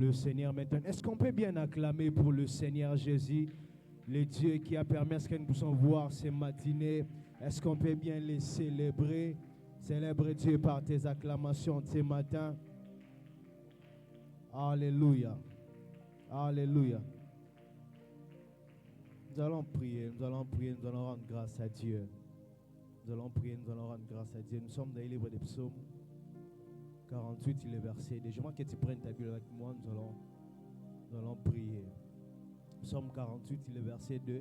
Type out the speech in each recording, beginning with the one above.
Le Seigneur maintenant. Est-ce qu'on peut bien acclamer pour le Seigneur Jésus, le Dieu qui a permis à ce que nous puissions voir ces matinées? Est-ce qu'on peut bien les célébrer? Célèbre Dieu par tes acclamations ce matin. Alléluia. Alléluia. Nous allons prier, nous allons prier, nous allons rendre grâce à Dieu. Nous allons prier, nous allons rendre grâce à Dieu. Nous sommes dans le livre des psaumes 48, le verset 2. Je veux que tu prennes ta Bible avec moi, nous allons prier. Psaume 48, le verset 2.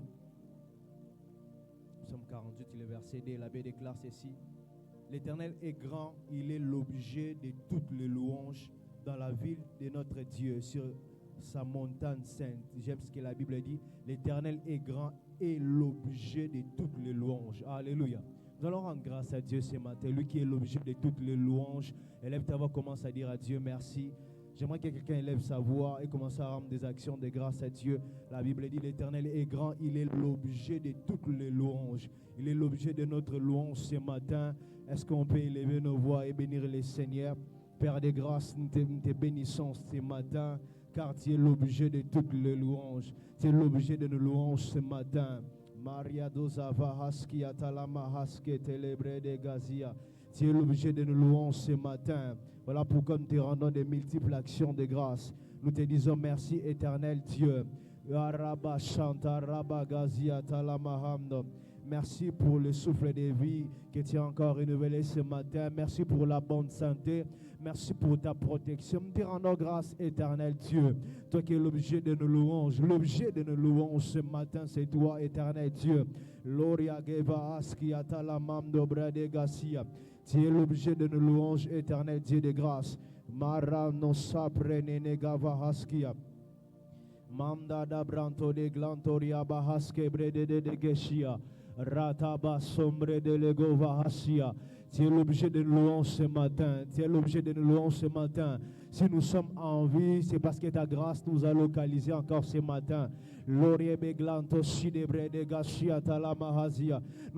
Psaume 48, le verset 2. L'abbé déclare ceci. L'Éternel est grand, il est l'objet de toutes les louanges dans la ville de notre Dieu, sur sa montagne sainte. J'aime ce que la Bible dit. L'Éternel est grand et l'objet de toutes les louanges. Alléluia. Nous allons rendre grâce à Dieu ce matin, lui qui est l'objet de toutes les louanges. Élève ta voix, commence à dire à Dieu merci. J'aimerais que quelqu'un élève sa voix et commence à rendre des actions de grâce à Dieu. La Bible dit l'Éternel est grand, il est l'objet de toutes les louanges. Il est l'objet de notre louange ce matin. Est-ce qu'on peut élever nos voix et bénir le Seigneur? Père de grâce, nous te bénissons ce matin, car tu es l'objet de toutes les louanges. Tu es l'objet de nos louanges ce matin. Maria dozava haski atalama haske telebre de gazia. Tu es l'objet de nos louanges ce matin. Voilà pourquoi nous te rendons de multiples actions de grâce. Nous te disons merci éternel Dieu. Araba shanta raba gazia talamahamdo. Merci pour le souffle de vie que tu as encore renouvelé ce matin. Merci pour la bonne santé. Merci pour ta protection. Nous te rendons grâce, éternel Dieu. Toi qui es l'objet de nos louanges. L'objet de nos louanges ce matin, c'est toi, éternel Dieu. Loria geva aski atalamam dobra de gasia. Tu es l'objet de nos louanges, éternel Dieu de grâce. Mara no sapre nene gava haskia. Mamda da branto de glantoria bahaske brede de geshia. Rataba sombre de legova hasia. Tu es l'objet de louange ce matin. Tu es l'objet de louange ce matin. Si nous sommes en vie, c'est parce que ta grâce nous a localisés encore ce matin. Nous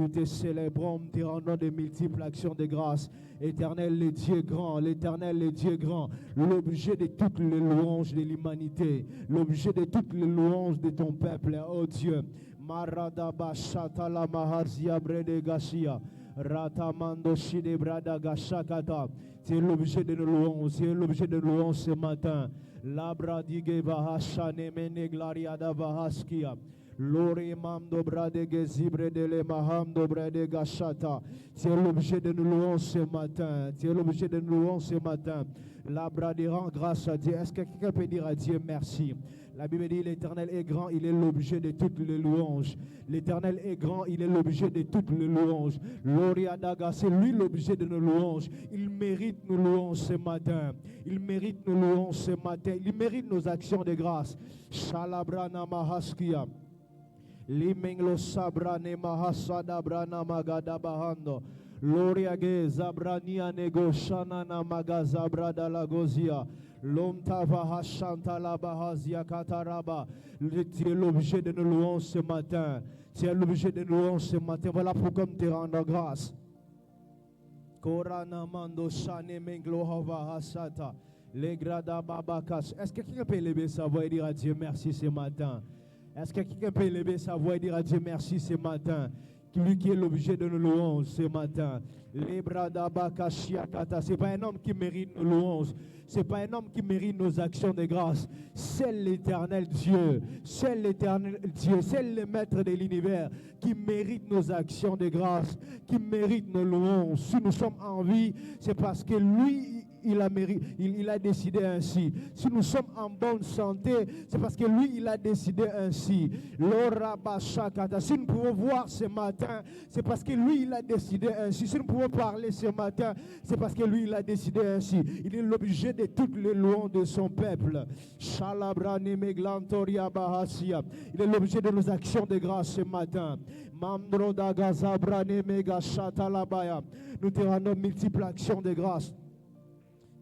te célébrons, nous te rendons de multiples actions de grâce. Éternel, le Dieu grand, l'Éternel, le Dieu grand, l'objet de toutes les louanges de l'humanité, l'objet de toutes les louanges de ton peuple, oh Dieu. Maradaba Shatala Mahazia Brede Gashia. Ratamando Shide Brada Gashakata. C'est l'objet de nos louanges, c'est l'objet de nos louanges ce matin. Labra Dige Vahashane Meneglaria da Vahaskia. Lori Mamdo Brade Gezibre de le Mahamdo Brade Gashata. C'est l'objet de nos louanges ce matin. C'est l'objet de nos louanges ce matin. Labra de rend grâce à Dieu. Est-ce que quelqu'un peut dire à Dieu merci? La Bible dit l'Éternel est grand, il est l'objet de toutes les louanges. L'Éternel est grand, il est l'objet de toutes les louanges. Loria Daga, c'est lui l'objet de nos louanges. Il mérite nos louanges ce matin. Il mérite nos louanges ce matin. Il mérite nos actions de grâce. Shalabrana Mahaskia. Limenglo Sabrane Mahasada Brana Magada Bahando. Loria Ge Zabrania Nego Shanana Magazabra Dalagozia. L'omtava hashanta la bahazia kataraba. Tu es l'objet de nos louanges ce matin. Tu es l'objet de nos louanges ce matin. Voilà pourquoi nous te rendons grâce. Korana mando shane menglo hava hasata. Legrada babakas. Est-ce que quelqu'un peut lever sa voix et dire à Dieu merci ce matin? Est-ce que quelqu'un peut lever sa voix et dire à Dieu merci ce matin? Lui qui est l'objet de nos louanges ce matin. Ce n'est pas un homme qui mérite nos louanges. Ce n'est pas un homme qui mérite nos actions de grâce. C'est l'Éternel Dieu. C'est l'Éternel Dieu. C'est le Maître de l'univers qui mérite nos actions de grâce, qui mérite nos louanges. Si nous sommes en vie, c'est parce que lui, il a décidé ainsi. Si nous sommes en bonne santé, c'est parce que lui, il a décidé ainsi. Si nous pouvons voir ce matin, c'est parce que lui, il a décidé ainsi. Si nous pouvons parler ce matin, c'est parce que lui, il a décidé ainsi. Il est l'objet de toutes les louanges de son peuple. Il est l'objet de nos actions de grâce ce matin. Nous te rendons multiples actions de grâce.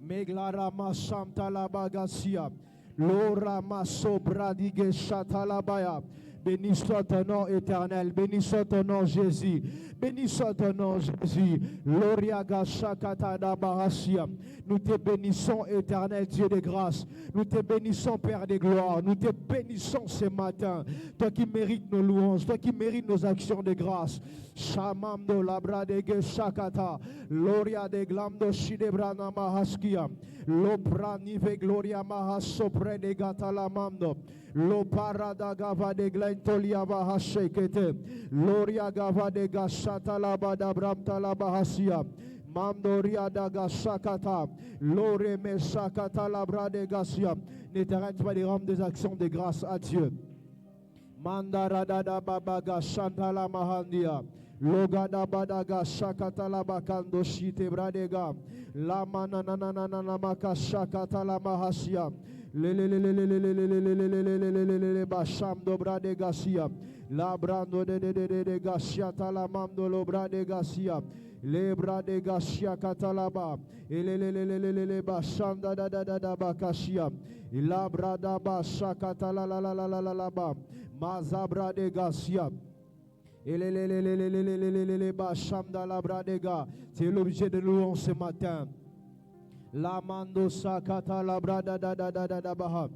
Meglara Masham Talabagasia, Lora Maso Bradige Shatalabaya, Béni soit ton nom éternel. Béni soit ton nom Jésus. Béni soit ton nom Jésus. Loriaga Shakatada Bahasia. Nous te bénissons éternel Dieu de grâce. Nous te bénissons Père de gloire. Nous te bénissons ce matin. Toi qui mérites nos louanges. Toi qui mérites nos actions de grâce. Shamamdo Labradege Shakata. Loria de Glamdo Shidebrana Mahaskia. Lopra Nive Gloria Mahasopre de Gatalamando. Lo parada gava de glentolia bahashekete. Loria gava de gashata la badabramta la bahasia. Mandoria da gashakata. Lore me shakata la brade gasia. Ne t'arrête pas de rendre des actions de grâce à Dieu. Mandarada da babaga shanta la mahandia. Logada badaga shakata la bakando shite bradega. La mananana maka shakata la mahasia. Le basham dobra de gasia. La brando de gasia talamando lobra de gasia. Le bra de gasia katalaba. Le basham da bakasia. La brada basha katala la ba. Mazabra de gasia. Le basham da la bradega. C'est l'objet de louange ce matin. La mando sakata la brada da baha.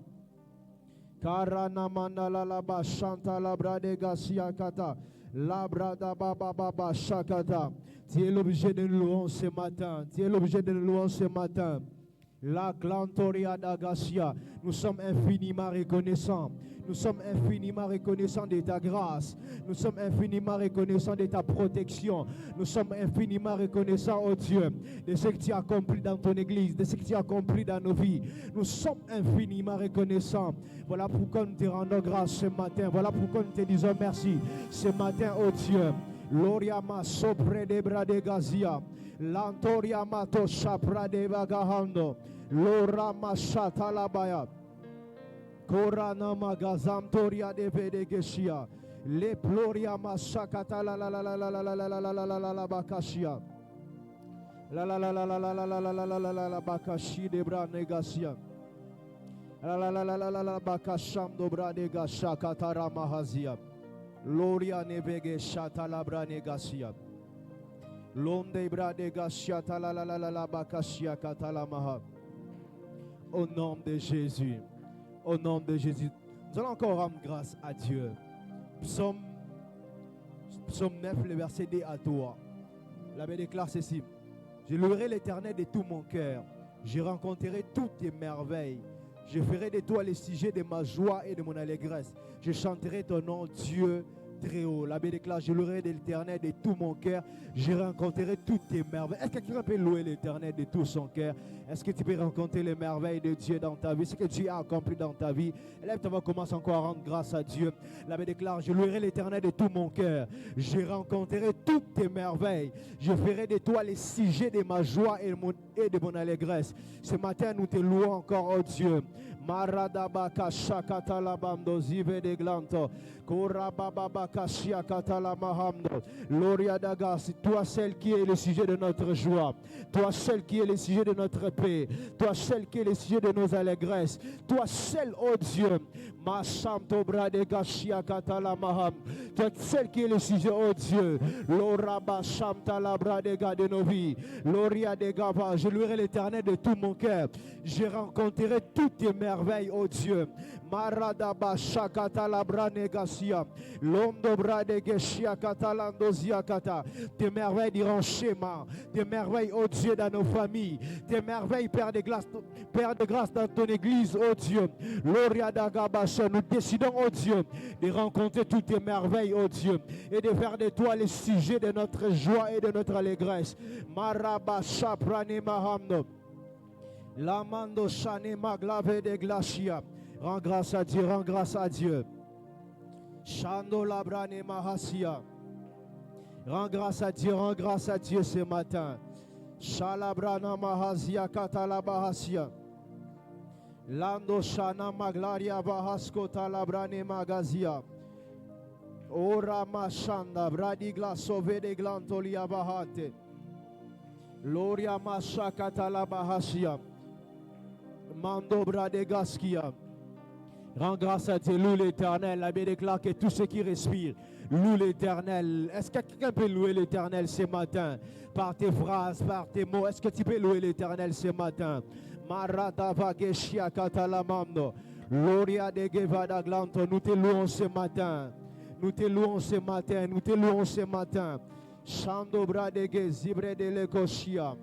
Karana mandala la bashanta la brade gasia kata. La brada baba shakata. Tu es l'objet de louange ce matin. Tu es l'objet de louange ce matin. La glantoria d'Agacia. Nous sommes infiniment reconnaissants. Nous sommes infiniment reconnaissants de ta grâce. Nous sommes infiniment reconnaissants de ta protection. Nous sommes infiniment reconnaissants, oh Dieu, de ce que tu as accompli dans ton église, de ce que tu as accompli dans nos vies. Nous sommes infiniment reconnaissants. Voilà pourquoi nous te rendons grâce ce matin. Voilà pourquoi nous te disons merci ce matin, oh Dieu. Loria ma sopre de brade gazia. Lantoria mato shapra de bagahando. Lora ma shatalabaya. Korana magazam toria de vedegeshia. Le ploria ma shakata la bakashia. La bakashi de bra negasia. La bakasham dobra de gashakatara mahazia. Loria nevege shatalabra negasia. Londe brade gashiata la bakashia katalamaha. Au nom de Jésus. Au nom de Jésus. Nous allons encore rendre grâce à Dieu. Psaume 9, le verset 2 à 3. La Bible déclare ceci. Je louerai l'Éternel de tout mon cœur. Je rencontrerai toutes tes merveilles. Je ferai de toi le sujet de ma joie et de mon allégresse. Je chanterai ton nom, Dieu très haut. La Bible déclare, je louerai l'Éternel de tout mon cœur. Je rencontrerai toutes tes merveilles. Est-ce que quelqu'un peut louer l'Éternel de tout son cœur? Est-ce que tu peux rencontrer les merveilles de Dieu dans ta vie? Ce que Dieu a accompli dans ta vie. Lève-toi, on va commencer encore à rendre grâce à Dieu. La Bible déclare, je louerai l'Éternel de tout mon cœur. Je rencontrerai toutes tes merveilles. Je ferai de toi les sujets de ma joie et de mon allégresse. Ce matin, nous te louons encore, oh Dieu. Maradabaka shakata labamdo zive de glanto. Korababaka shiakata la mahamdo. Loria dagas, toi celle qui est le sujet de notre joie. Toi celle qui est le sujet de notre paix. Toi celle qui est le sujet de nos allégresses. Toi celle, oh Dieu. Masamto brade gashiakata la maham. Toi celle qui est le sujet, oh Dieu. Loraba shamta la brade de nos vies. Loria de gava. Je louerai l'Éternel de tout mon cœur. Je rencontrerai toutes tes merveilles, oh Dieu. Maradaba shakata la brane gasia. Londo brade geshia katalando ziakata. Tes merveilles diront schéma. Tes merveilles, oh Dieu, dans nos familles. Tes merveilles, Père de grâce dans ton église, oh Dieu. Loria d'Agabasha, nous décidons, oh Dieu, de rencontrer toutes tes merveilles, oh Dieu, et de faire de toi le sujet de notre joie et de notre allégresse. Marabasha prane mahamno. Lamando shane maglave de glacia. Rends grâce à Dieu, rends grâce à Dieu. Shando labrane mahasia. Rends grâce à Dieu ce matin. Shalabrana mahasia katalabahasia. Lando shana maglaria bahasko talabrane magazia. Ora mashanda bradigla sove de glantolia bahate. Loria mashaka talabahasia. Mando bradegaskia. Rends grâce à Dieu, loue l'Éternel. La Bible déclare que tout ce qui respire loue l'Éternel. Est-ce que quelqu'un peut louer l'Éternel ce matin? Par tes phrases, par tes mots. Est-ce que tu peux louer l'Éternel ce matin? Maratavageshia katalamando. Gloria de Gevada Glanto. Nous te louons ce matin. Nous te louons ce matin. Nous te louons ce matin. Shando bradege zibre de lekoshia.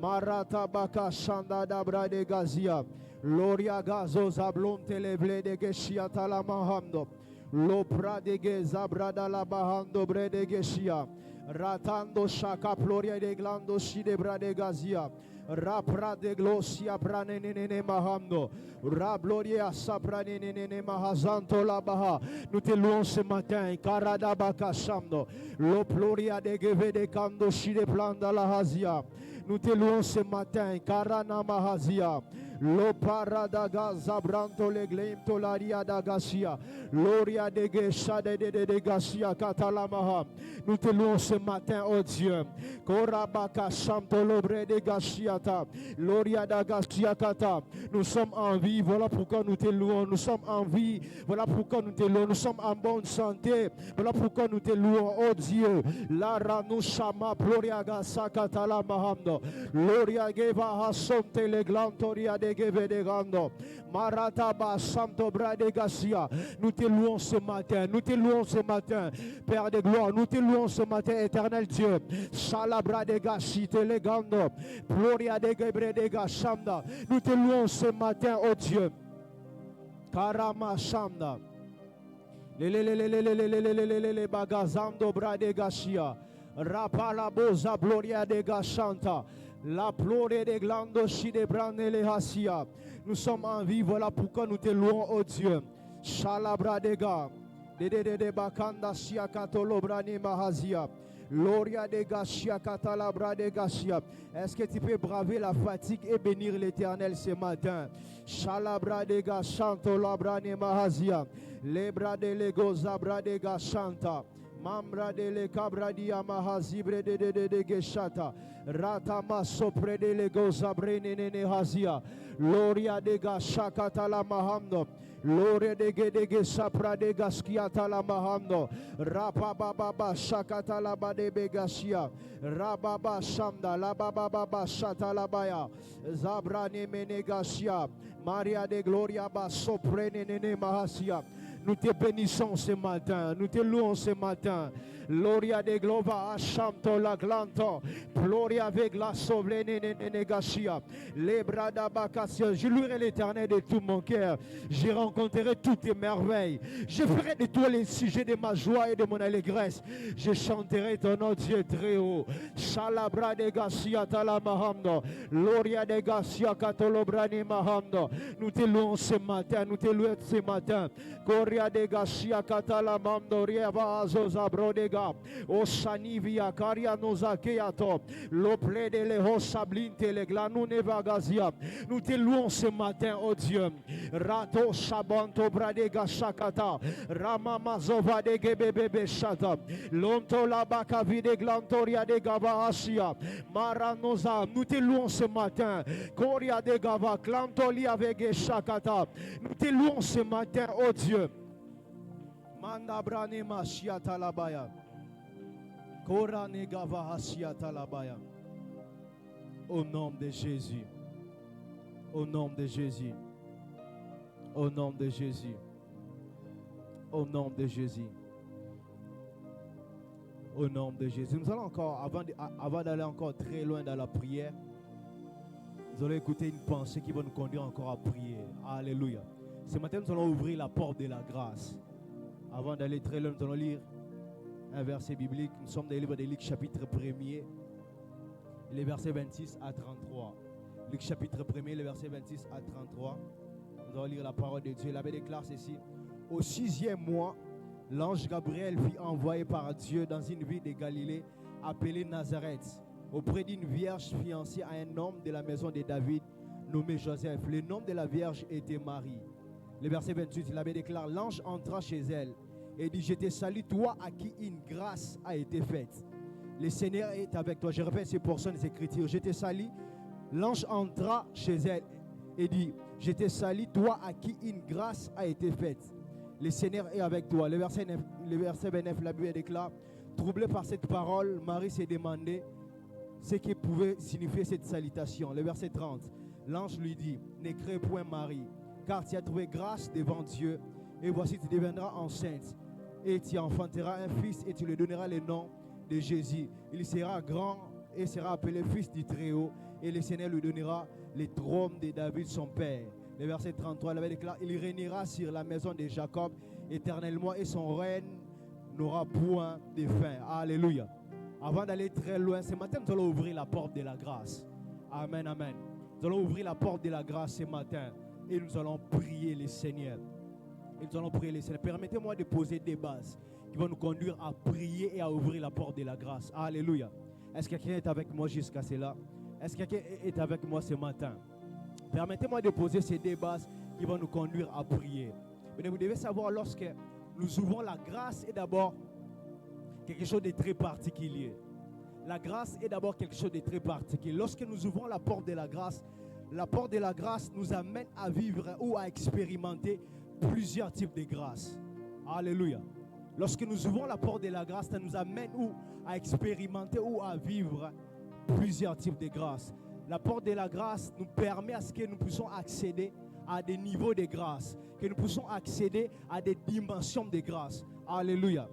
Maratabaka shanda dabra de gazia. Gloria gazo zablonte leble de geshia talamahamdo. Lopra de gezabrada la bahando bre de geshia. Ratando shaka ploria de glando shi de brade gazia. Rapra de glosia pranenene mahamdo. Rabloria sapranenene mahazanto la baha. Nous te louons ce matin. Karadabaka shamdo. Loploria de geve de kando shi de planda la hazia. Nous te louons ce matin. Karana mahazia. Lo paradaga zabranto le glemto laria da gasia. Loria de gesha de gasia katalamaha. Nous te louons ce matin, oh Dieu. Korabaka shamto lobre de gasiata. Loria da gasia kata. Nous sommes en vie, voilà pourquoi nous te louons. Nous sommes en vie, voilà pourquoi nous te louons. Nous sommes en bonne santé, voilà pourquoi nous te louons, oh Dieu. La ranu shama gloria gasa katalamahando. Loria geva hasonte le glantoria de Gevedegando, Marataba Santo Bradegasia. Nous te louons ce matin, nous te louons ce matin, Père de gloire, nous te louons ce matin, éternel Dieu. Salabradegasi telegando, Gloria de Gebredegasanda. Nous te louons ce matin, oh Dieu. Karama Sanda. Le bagazando Bradegasia. Rapala boza Gloria de Gashanta. La plore de glando shi de brane le hasia. Nous sommes en vie, voilà pourquoi nous te louons, oh Dieu. Shalabra de ga. De bakanda shia katolobrani mahazia. Gloria de gashia katalabra de gashia. Est-ce que tu peux braver la fatigue et bénir l'Éternel ce matin? Shalabra de gashanto labrani mahazia. Lebra de lego zabra de gashanta. Mambra de le cabra di amahazibre de geshata. Ratama sopre de le gozabrene ne hazia. Gloria de gashakata la mahamdo. Gloria de gedege sapra de gaskiata la mahamdo. Rapababa shakata la bade begasia. Rababa shamda la baba shata la baya. Zabrane menegasia. Maria de Gloria ba sopre ne mahasia. Nous te bénissons ce matin, nous te louons ce matin. Gloria de glova ashamto la glanto. Gloria avec la souveraine negasia. Les bras d'abakasia. Je louerai l'Éternel de tout mon cœur. Je rencontrerai toutes tes merveilles. Je ferai de toi les sujets de ma joie et de mon allégresse. Je chanterai ton nom Dieu très haut. Shalabra de gasia talamahamdo. Gloria de gasia katolobrani mahamdo. Nous te louons ce matin, nous te louons ce matin. Gloria de gasia katalamamdo rieva azozabro de Osanivia Karia Nozakeato, l'ople de l'Ehosablinte, le Glanune Vagazia. Nous te louons ce matin, oh Dieu. Rato Shabanto Bradega Shakata, Ramamazova de Gebebe Shata, Lonto Labaka Vide Glantoria de Gava Asia, Maranoza. Nous te louons ce matin. Koria de Gava, Clantolia Vege Shakata. Nous te louons ce matin, oh Dieu. Manda brane mashia talabaya. Kora negava hasia talabaya. Au nom de Jésus. Au nom de Jésus. Au nom de Jésus. Au nom de Jésus. Au nom de Jésus. Nous allons encore, avant d'aller encore très loin dans la prière, nous allons écouter une pensée qui va nous conduire encore à prier. Alléluia. Ce matin, nous allons ouvrir la porte de la grâce. Avant d'aller très loin, nous allons lire un verset biblique. Nous sommes dans le livre de Luc chapitre 1er, les versets 26 à 33. Luc chapitre 1er, les versets 26 à 33. Nous allons lire la parole de Dieu. La Bible déclare ceci. Au 6e mois, l'ange Gabriel fut envoyé par Dieu dans une ville de Galilée appelée Nazareth, auprès d'une vierge fiancée à un homme de la maison de David nommé Joseph. Le nom de la vierge était Marie. Le verset 28, il avait déclaré, l'ange entra chez elle et dit, je te salue, toi à qui une grâce a été faite. Le Seigneur est avec toi. Je répète ces portions des Écritures. Je te salue. L'ange entra chez elle et dit, Je te salue, toi à qui une grâce a été faite. Le Seigneur est avec toi. Le verset 29, la Bible déclare, troublé par cette parole, Marie s'est demandé ce qui pouvait signifier cette salutation. Le verset 30, l'ange lui dit, ne crains point Marie, car tu as trouvé grâce devant Dieu, et voici tu deviendras enceinte, et tu enfanteras un fils, et tu lui donneras le nom de Jésus. Il sera grand et sera appelé fils du Très-Haut, et le Seigneur lui donnera le trône de David son père. Le verset 33, il déclare, il régnera sur la maison de Jacob éternellement, et son règne n'aura point de fin. Alléluia. Avant d'aller très loin, ce matin, nous allons ouvrir la porte de la grâce. Amen, amen. Nous allons ouvrir la porte de la grâce ce matin, et nous allons prier le Seigneur. Et nous allons prier le Seigneur. Permettez-moi de poser des bases qui vont nous conduire à prier et à ouvrir la porte de la grâce. Alléluia. Est-ce que quelqu'un est avec moi jusqu'à cela? Est-ce que quelqu'un est avec moi ce matin? Permettez-moi de poser ces deux bases qui vont nous conduire à prier. Mais vous devez savoir, lorsque nous ouvrons la grâce, est d'abord quelque chose de très particulier. La grâce est d'abord quelque chose de très particulier. Lorsque nous ouvrons la porte de la grâce nous amène à vivre ou à expérimenter plusieurs types de grâces. Alléluia. Lorsque nous ouvrons la porte de la grâce, ça nous amène à expérimenter ou à vivre plusieurs types de grâces. La porte de la grâce nous permet à ce que nous puissions accéder à des niveaux de grâce, que nous puissions accéder à des dimensions de grâce. Alléluia.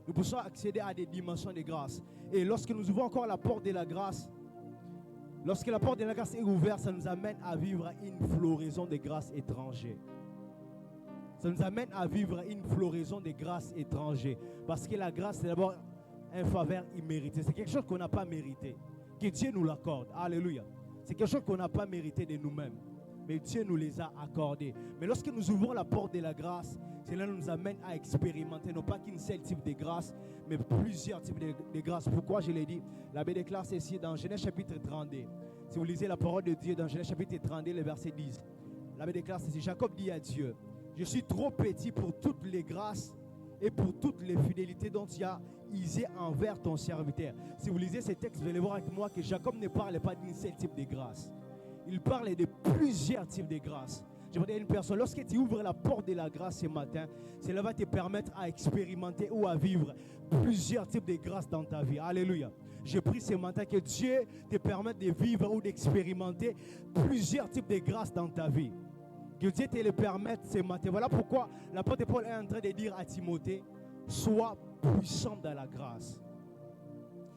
Nous puissions accéder à des dimensions de grâce. Et lorsque nous ouvrons encore la porte de la grâce, lorsque la porte de la grâce est ouverte, ça nous amène à vivre une floraison de grâces étrangères. Ça nous amène à vivre une floraison de grâces étrangères. Parce que la grâce, c'est d'abord un faveur imméritée. C'est quelque chose qu'on n'a pas mérité. Que Dieu nous l'accorde. Alléluia. C'est quelque chose qu'on n'a pas mérité de nous-mêmes. Mais Dieu nous les a accordés. Mais lorsque nous ouvrons la porte de la grâce, cela nous amène à expérimenter, non pas qu'une seule type de grâce, mais plusieurs types de grâce. Pourquoi je l'ai dit? La Bible déclare ceci dans Genèse chapitre 32. Si vous lisez la parole de Dieu dans Genèse chapitre 32, le verset 10. La Bible déclare ceci. Jacob dit à Dieu, je suis trop petit pour toutes les grâces et pour toutes les fidélités dont tu as usé envers ton serviteur. Si vous lisez ces textes, vous allez voir avec moi que Jacob ne parle pas d'un seul type de grâce. Il parle de plusieurs types de grâces. Je vais dire à une personne, lorsque tu ouvres la porte de la grâce ce matin, cela va te permettre à expérimenter ou à vivre plusieurs types de grâces dans ta vie. Alléluia. Je prie ce matin que Dieu te permette de vivre ou d'expérimenter plusieurs types de grâces dans ta vie. Que Dieu te le permette ce matin. Voilà pourquoi l'apôtre Paul est en train de dire à Timothée, sois puissant dans la grâce.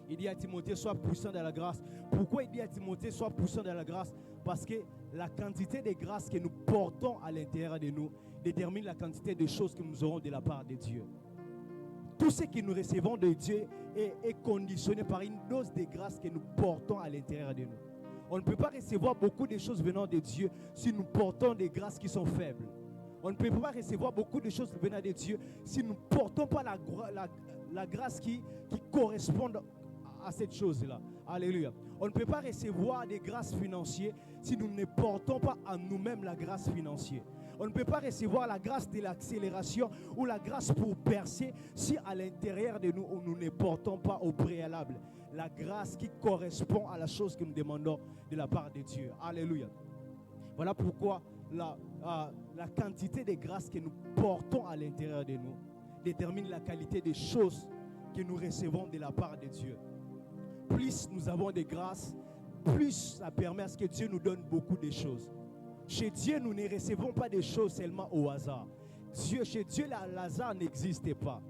Il dit à Timothée, sois puissant dans la grâce. Pourquoi il dit à Timothée, sois puissant dans la grâce? Parce que la quantité de grâce que nous portons à l'intérieur de nous détermine la quantité de choses que nous aurons de la part de Dieu. Tout ce que nous recevons de Dieu est conditionné par une dose de grâce que nous portons à l'intérieur de nous. On ne peut pas recevoir beaucoup de choses venant de Dieu si nous portons des grâces qui sont faibles. On ne peut pas recevoir beaucoup de choses venant de Dieu si nous ne portons pas la grâce qui correspond à cette chose-là. Alléluia. On ne peut pas recevoir des grâces financières si nous ne portons pas en nous-mêmes la grâce financière. On ne peut pas recevoir la grâce de l'accélération ou la grâce pour percer si à l'intérieur de nous, nous ne portons pas au préalable la grâce qui correspond à la chose que nous demandons de la part de Dieu. Alléluia. Voilà pourquoi la quantité de grâce que nous portons à l'intérieur de nous détermine la qualité des choses que nous recevons de la part de Dieu. Plus nous avons de grâce, plus ça permet à ce que Dieu nous donne beaucoup de choses. Chez Dieu, nous ne recevons pas des choses seulement au hasard. Chez Dieu, l'hasard n'existe pas.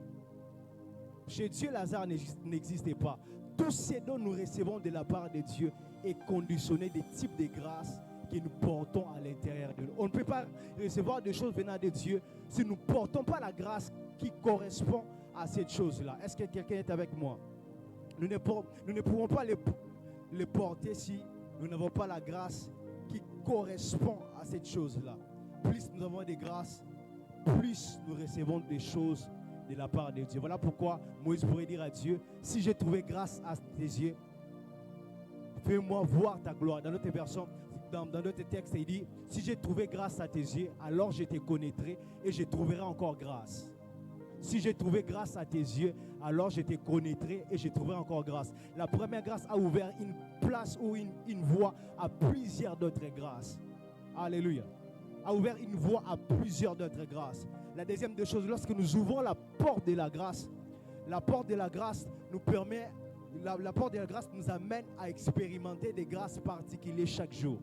Chez Dieu, l'hasard n'existe pas. Tout ce dont nous recevons de la part de Dieu est conditionné des types de grâces que nous portons à l'intérieur de nous. On ne peut pas recevoir des choses venant de Dieu si nous ne portons pas la grâce qui correspond à cette chose-là. Est-ce que quelqu'un est avec moi? Nous ne pouvons pas les porter si nous n'avons pas la grâce qui correspond à cette chose-là. Plus nous avons des grâces, plus nous recevons des choses de la part de Dieu. Voilà pourquoi Moïse pourrait dire à Dieu, si j'ai trouvé grâce à tes yeux, fais-moi voir ta gloire. Dans notre version, dans notre texte, il dit, si j'ai trouvé grâce à tes yeux, alors je te connaîtrai et je trouverai encore grâce. Si j'ai trouvé grâce à tes yeux, alors je te connaîtrai et je trouverai encore grâce. La première grâce a ouvert une place ou une voie à plusieurs d'autres grâces. Alléluia. A ouvert une voie à plusieurs d'autres grâces. La deuxième des choses, lorsque nous ouvrons la porte de la grâce nous permet, la porte de la grâce nous amène à expérimenter des grâces particulières chaque jour.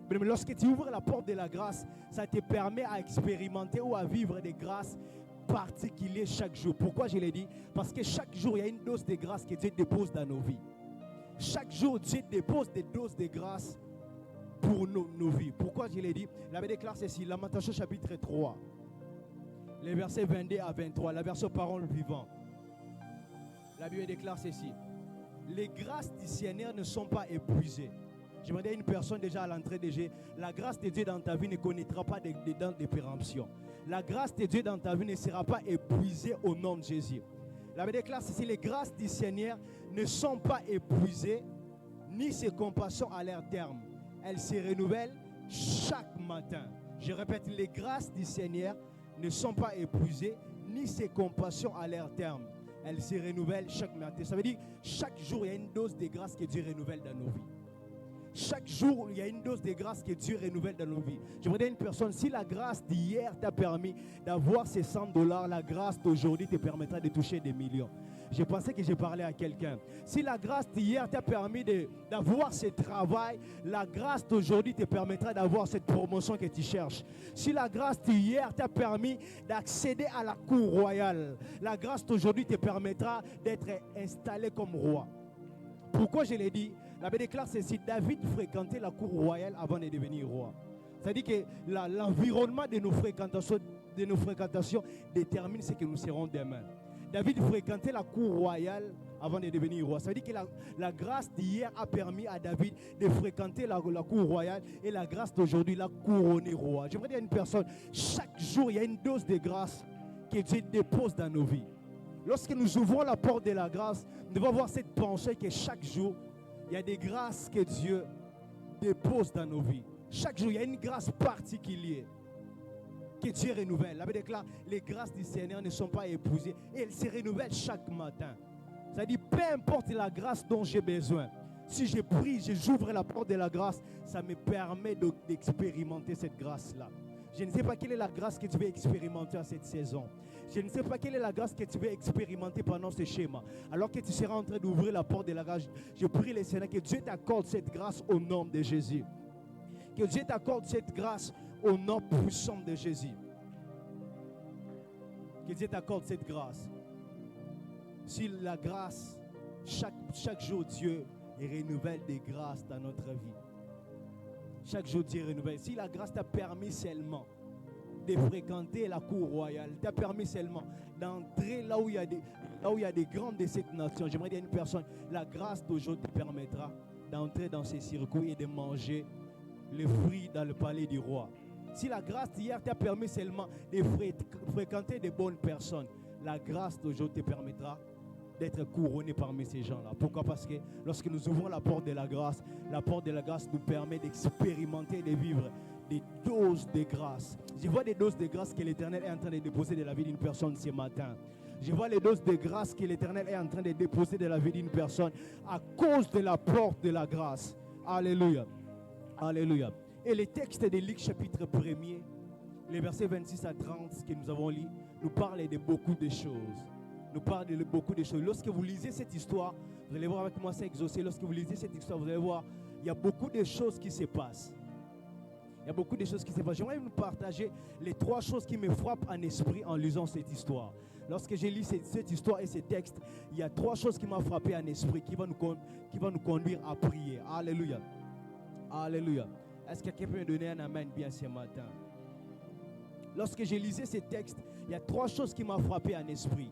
Mais lorsque tu ouvres la porte de la grâce, ça te permet à expérimenter ou à vivre des grâces particulières chaque jour. Pourquoi je l'ai dit? Parce que chaque jour, il y a une dose de grâce que Dieu dépose dans nos vies. Chaque jour, Dieu dépose des doses de grâce pour nos vies. Pourquoi je l'ai dit? La Bible déclare ceci, Lamentation chapitre 3, les versets 22 à 23, la version parole vivant. La Bible déclare ceci, les grâces du Seigneur ne sont pas épuisées. Je demandais à une personne déjà à l'entrée de Dieu, la grâce de Dieu dans ta vie ne connaîtra pas de dents de péremption. La grâce de Dieu dans ta vie ne sera pas épuisée au nom de Jésus. La Bible déclare ceci, les grâces du Seigneur ne sont pas épuisées, ni ses compassions à leur terme. Elles se renouvellent chaque matin. Je répète, les grâces du Seigneur ne sont pas épuisées, ni ses compassions à leur terme. Elles se renouvellent chaque matin. Ça veut dire chaque jour, il y a une dose de grâce que Dieu renouvelle dans nos vies. Chaque jour, il y a une dose de grâce que Dieu renouvelle dans nos vies. Je voudrais dire à une personne, si la grâce d'hier t'a permis d'avoir ces $100, la grâce d'aujourd'hui te permettra de toucher des millions. Je pensais que j'ai parlé à quelqu'un. Si la grâce d'hier t'a permis d'avoir ce travail, la grâce d'aujourd'hui te permettra d'avoir cette promotion que tu cherches. Si la grâce d'hier t'a permis d'accéder à la cour royale, la grâce d'aujourd'hui te permettra d'être installé comme roi. Pourquoi je l'ai dit? La Bible déclare ceci, David fréquentait la cour royale avant de devenir roi. C'est-à-dire que l'environnement de nos fréquentations détermine ce que nous serons demain. David fréquentait la cour royale avant de devenir roi. Ça veut dire que la grâce d'hier a permis à David de fréquenter la cour royale et la grâce d'aujourd'hui l'a couronné roi. J'aimerais dire à une personne, chaque jour il y a une dose de grâce que Dieu dépose dans nos vies. Lorsque nous ouvrons la porte de la grâce, nous devons avoir cette pensée que chaque jour, il y a des grâces que Dieu dépose dans nos vies. Chaque jour, il y a une grâce particulière que Dieu renouvelle. La Bible déclare, les grâces du Seigneur ne sont pas épuisées et elles se renouvellent chaque matin. C'est-à-dire, peu importe la grâce dont j'ai besoin, si je prie, j'ouvre la porte de la grâce, ça me permet d'expérimenter cette grâce-là. Je ne sais pas quelle est la grâce que tu veux expérimenter à cette saison. Je ne sais pas quelle est la grâce que tu veux expérimenter pendant ce schéma. Alors que tu seras en train d'ouvrir la porte de la grâce, je prie le Seigneur que Dieu t'accorde cette grâce au nom de Jésus. Que Dieu t'accorde cette grâce au nom puissant de Jésus. Que Dieu t'accorde cette grâce. Si la grâce, chaque jour Dieu renouvelle des grâces dans notre vie. Chaque jour Dieu renouvelle. Si la grâce t'a permis seulement de fréquenter la cour royale, t'a permis seulement d'entrer là où il y a des grands de cette nation, j'aimerais dire à une personne, la grâce d'aujourd'hui te permettra d'entrer dans ces circuits et de manger les fruits dans le palais du roi. Si la grâce d'hier t'a permis seulement de fréquenter de bonnes personnes, la grâce d'aujourd'hui te permettra d'être couronné parmi ces gens-là. Pourquoi? Parce que lorsque nous ouvrons la porte de la grâce nous permet d'expérimenter et de vivre des doses de grâce. Je vois des doses de grâce que l'Éternel est en train de déposer de la vie d'une personne ce matin. Je vois les doses de grâce que l'Éternel est en train de déposer de la vie d'une personne à cause de la porte de la grâce. Alléluia. Alléluia. Et le texte de Luc chapitre 1er, les versets 26 à 30 que nous avons lus, nous parlent de beaucoup de choses. Lorsque vous lisez cette histoire, vous allez voir avec moi, c'est exaucé. Lorsque vous lisez cette histoire, vous allez voir, il y a beaucoup de choses qui se passent. J'aimerais vous partager les 3 choses qui me frappent en esprit en lisant cette histoire. Lorsque j'ai lu cette histoire et ces textes, il y a 3 choses qui m'ont frappé en esprit, qui vont nous conduire à prier. Alléluia. Alléluia. Est-ce que quelqu'un peut me donner un amen bien ce matin? Lorsque j'ai lu ces textes, il y a 3 choses qui m'ont frappé en esprit,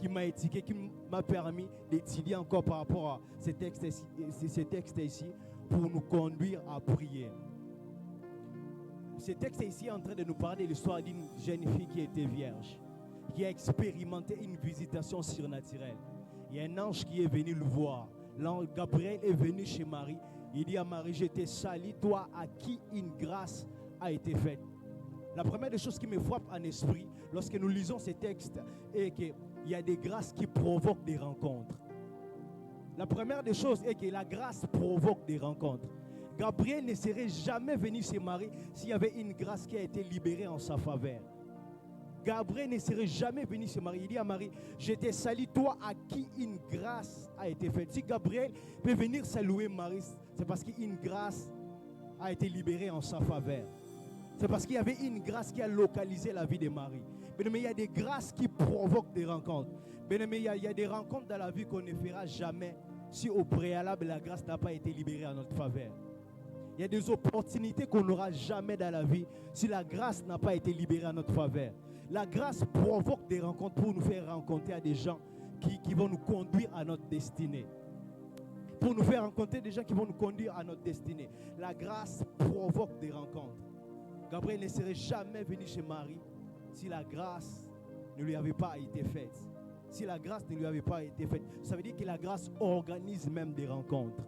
qui m'a étiqué, qui m'a permis d'étudier encore par rapport à ces textes ici, pour nous conduire à prier. Ce texte ici est en train de nous parler de l'histoire d'une jeune fille qui était vierge, qui a expérimenté une visitation surnaturelle. Il y a un ange qui est venu le voir. L'ange Gabriel est venu chez Marie. Il dit à Marie, je te salue, toi à qui une grâce a été faite. La première des choses qui me frappe en esprit, lorsque nous lisons ces textes, est qu'il y a des grâces qui provoquent des rencontres. La première des choses est que la grâce provoque des rencontres. Gabriel ne serait jamais venu chez Marie s'il y avait une grâce qui a été libérée en sa faveur. Gabriel ne serait jamais venu chez Marie. Il dit à Marie, je t'ai sali, toi à qui une grâce a été faite. Si Gabriel peut venir saluer Marie, c'est parce qu'une grâce a été libérée en sa faveur. C'est parce qu'il y avait une grâce qui a localisé la vie de Marie. Mais il y a des grâces qui provoquent des rencontres. Mais il y a des rencontres dans la vie qu'on ne fera jamais si au préalable la grâce n'a pas été libérée en notre faveur. Il y a des opportunités qu'on n'aura jamais dans la vie si la grâce n'a pas été libérée en notre faveur. La grâce provoque des rencontres pour nous faire rencontrer à des gens qui vont nous conduire à notre destinée. Pour nous faire rencontrer des gens qui vont nous conduire à notre destinée. La grâce provoque des rencontres. Gabriel ne serait jamais venu chez Marie si la grâce ne lui avait pas été faite. Si la grâce ne lui avait pas été faite, ça veut dire que la grâce organise même des rencontres.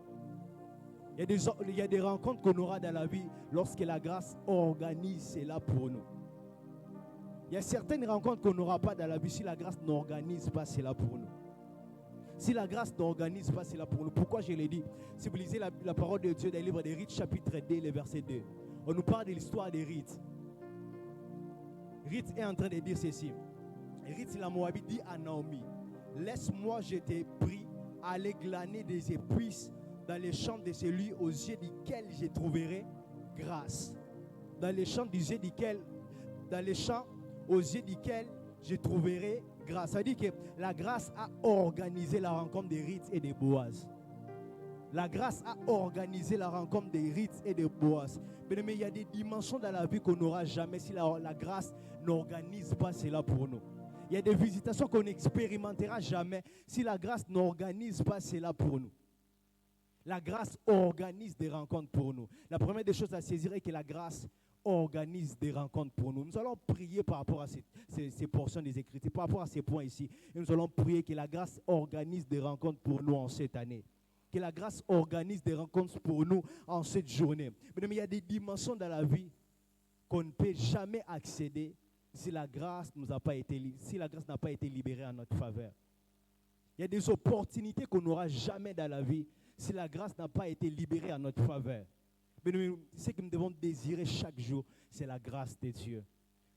Il y a des rencontres qu'on aura dans la vie lorsque la grâce organise cela pour nous. Il y a certaines rencontres qu'on n'aura pas dans la vie si la grâce n'organise pas cela pour nous. Si la grâce n'organise pas cela pour nous. Pourquoi je l'ai dit? Si vous lisez la parole de Dieu dans le livre des Rites, chapitre 2, le verset 2, on nous parle de l'histoire des Rites. Ruth est en train de dire ceci. Ruth la Moabite dit à Naomi, laisse-moi, je t'ai pris, aller glaner des épices dans les champs de celui aux yeux duquel je trouverai grâce. Dans les champs aux yeux duquel je trouverai grâce. Ça dit que la grâce a organisé la rencontre de Ruth et de Boaz. La grâce a organisé la rencontre de Ruth et de Boaz. Mais il y a des dimensions dans la vie qu'on n'aura jamais si la grâce n'organise pas cela pour nous. Il y a des visitations qu'on n'expérimentera jamais si la grâce n'organise pas cela pour nous. La grâce organise des rencontres pour nous. La première des choses à saisir est que la grâce organise des rencontres pour nous. Nous allons prier par rapport à ces portions des Écritures, par rapport à ces points ici. Et nous allons prier que la grâce organise des rencontres pour nous en cette année. Que la grâce organise des rencontres pour nous en cette journée. Mais il y a des dimensions dans la vie qu'on ne peut jamais accéder si la grâce n'a pas été libérée en notre faveur. Il y a des opportunités qu'on n'aura jamais dans la vie si la grâce n'a pas été libérée en notre faveur. Mais ce que nous devons désirer chaque jour, c'est la grâce de Dieu.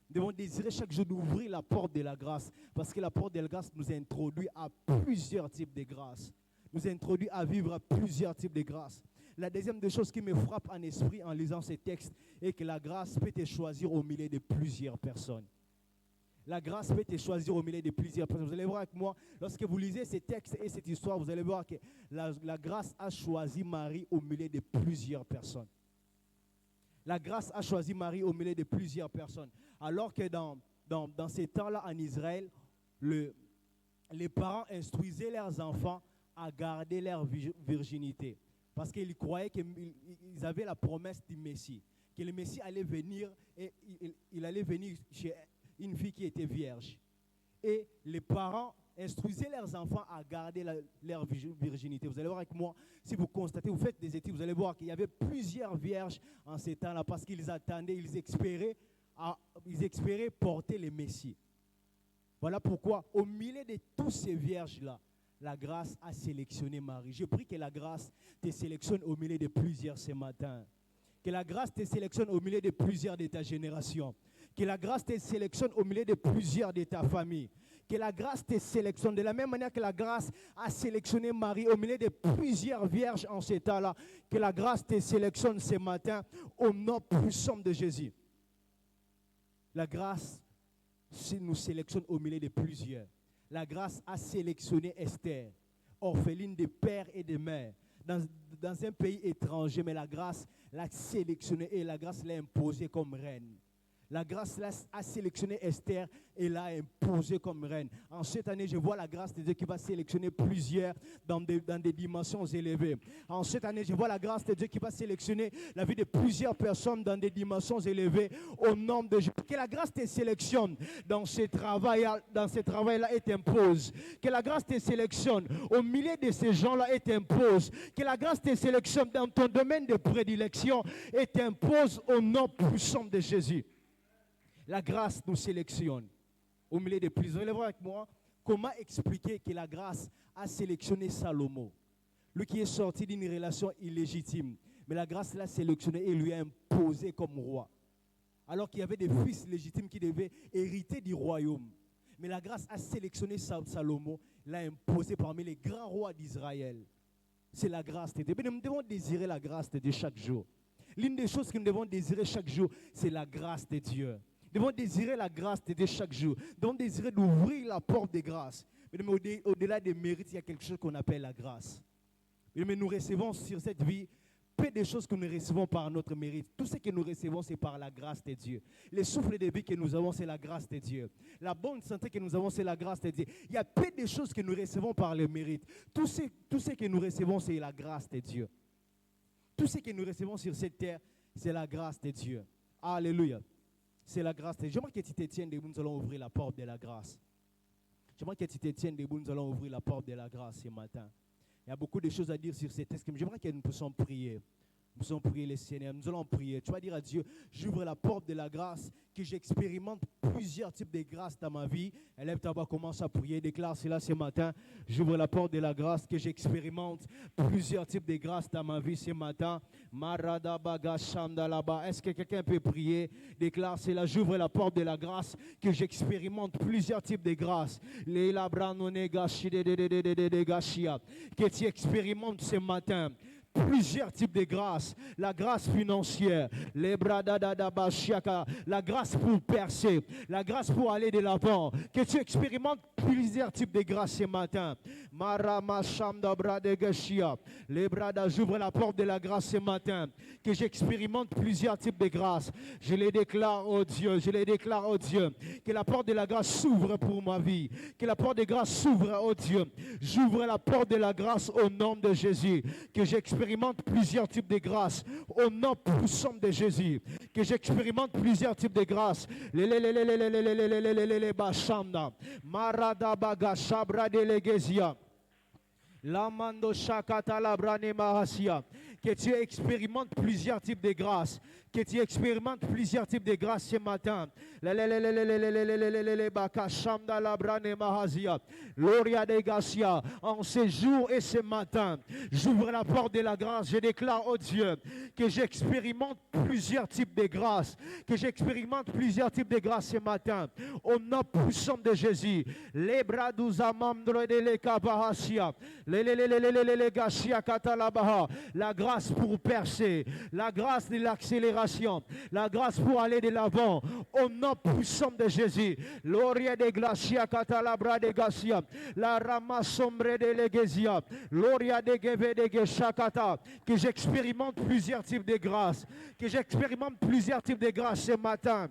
Nous devons désirer chaque jour d'ouvrir la porte de la grâce, parce que la porte de la grâce nous introduit à plusieurs types de grâces. Nous introduit à vivre à plusieurs types de grâces. La deuxième des choses qui me frappe en esprit en lisant ces textes est que la grâce peut te choisir au milieu de plusieurs personnes. La grâce peut te choisir au milieu de plusieurs personnes. Vous allez voir avec moi, lorsque vous lisez ces textes et cette histoire, vous allez voir que la grâce a choisi Marie au milieu de plusieurs personnes. La grâce a choisi Marie au milieu de plusieurs personnes. Alors que dans ces temps-là en Israël, les parents instruisaient leurs enfants à garder leur virginité. Parce qu'ils croyaient qu'ils avaient la promesse du Messie. Que le Messie allait venir et il allait venir chez une fille qui était vierge. Et les parents instruisaient leurs enfants à garder leur virginité. Vous allez voir avec moi, si vous constatez, vous faites des études, vous allez voir qu'il y avait plusieurs vierges en ces temps-là parce qu'ils attendaient, ils espéraient porter le Messie. Voilà pourquoi, au milieu de tous ces vierges-là, la grâce a sélectionné Marie. Je prie que la grâce te sélectionne au milieu de plusieurs ce matin. Que la grâce te sélectionne au milieu de plusieurs de ta génération. Que la grâce te sélectionne au milieu de plusieurs de ta famille. Que la grâce te sélectionne de la même manière que la grâce a sélectionné Marie au milieu de plusieurs vierges en ce temps-là. Que la grâce te sélectionne ce matin au nom puissant de Jésus. La grâce nous sélectionne au milieu de plusieurs. La grâce a sélectionné Esther, orpheline de père et de mère, dans un pays étranger, mais la grâce l'a sélectionnée et la grâce l'a imposée comme reine. La grâce a sélectionné Esther et l'a imposée comme reine. En cette année, je vois la grâce de Dieu qui va sélectionner plusieurs dans des dimensions élevées. En cette année, je vois la grâce de Dieu qui va sélectionner la vie de plusieurs personnes dans des dimensions élevées au nom de Jésus. Que la grâce te sélectionne dans ce travail-là et t'impose. Que la grâce te sélectionne au milieu de ces gens-là et t'impose. Que la grâce te sélectionne dans ton domaine de prédilection et t'impose au nom puissant de Jésus. La grâce nous sélectionne au milieu de plusieurs. Vous allez voir avec moi comment expliquer que la grâce a sélectionné Salomon, lui qui est sorti d'une relation illégitime. Mais la grâce l'a sélectionné et lui a imposé comme roi. Alors qu'il y avait des fils légitimes qui devaient hériter du royaume. Mais la grâce a sélectionné Salomon, l'a imposé parmi les grands rois d'Israël. C'est la grâce de Dieu. Mais nous devons désirer la grâce de Dieu chaque jour. L'une des choses que nous devons désirer chaque jour, c'est la grâce de Dieu. Nous devons désirer la grâce de Dieu chaque jour. Nous devons désirer d'ouvrir la porte des grâces. Mais au-delà des mérites, il y a quelque chose qu'on appelle la grâce. Mais nous recevons sur cette vie peu de choses que nous recevons par notre mérite. Tout ce que nous recevons, c'est par la grâce de Dieu. Le souffle de vie que nous avons, c'est la grâce de Dieu. La bonne santé que nous avons, c'est la grâce de Dieu. Il y a peu de choses que nous recevons par le mérite. Tout ce que nous recevons, c'est la grâce de Dieu. Tout ce que nous recevons sur cette terre, c'est la grâce de Dieu. Alléluia. C'est la grâce de Dieu. J'aimerais que tu te tiennes debout, nous allons ouvrir la porte de la grâce. J'aimerais que tu te tiennes debout, nous allons ouvrir la porte de la grâce ce matin. Il y a beaucoup de choses à dire sur ces textes, mais j'aimerais que nous puissions prier. Nous puissions prier le Seigneur. Nous allons prier. Tu vas dire à Dieu, j'ouvre la porte de la grâce, que j'expérimente plusieurs types de grâces dans ma vie. Élève ta voix, commence à prier. Déclare cela ce matin. J'ouvre la porte de la grâce, que j'expérimente plusieurs types de grâces dans ma vie ce matin. Marada baga shamdalaba. Est-ce que quelqu'un peut prier? Déclare cela. J'ouvre la porte de la grâce, que j'expérimente plusieurs types de grâces. Que tu expérimentes ce matin plusieurs types de grâces. La grâce financière, la grâce pour percer, la grâce pour aller de l'avant. Que tu expérimentes plusieurs types de grâces ce matin. J'ouvre la porte de la grâce ce matin. Que j'expérimente plusieurs types de grâces. Je les déclare, oh Dieu, je les déclare, oh Dieu. Que la porte de la grâce s'ouvre pour ma vie. Que la porte de grâce s'ouvre, oh Dieu. J'ouvre la porte de la grâce au nom de Jésus. Que j'expérimente plusieurs types de grâces au nom puissant de Jésus. Que j'expérimente plusieurs types de grâces. Marada baga shabra de legezia. Lamando shakata labrane mahasia. Que tu expérimentes plusieurs types de grâces. Que tu expérimentes plusieurs types de grâces ce matin. Gloria de Gacia. En ce jour et ce matin, j'ouvre la porte de la grâce. Je déclare, oh Dieu, que j'expérimente plusieurs types de grâces. Que j'expérimente plusieurs types de grâces ce matin. Au nom puissant de Jésus. Les bras d'Uzamamdre de l'Ekabahasia. La grâce pour percer. La grâce de l'accélération. La grâce pour aller de l'avant au nom puissant de Jésus. Gloria de glacia catalabra de gacia. La rama sombre de legezia. Gloria de geve de geshakata. Que j'expérimente plusieurs types de grâces. Que j'expérimente plusieurs types de grâces ce matin.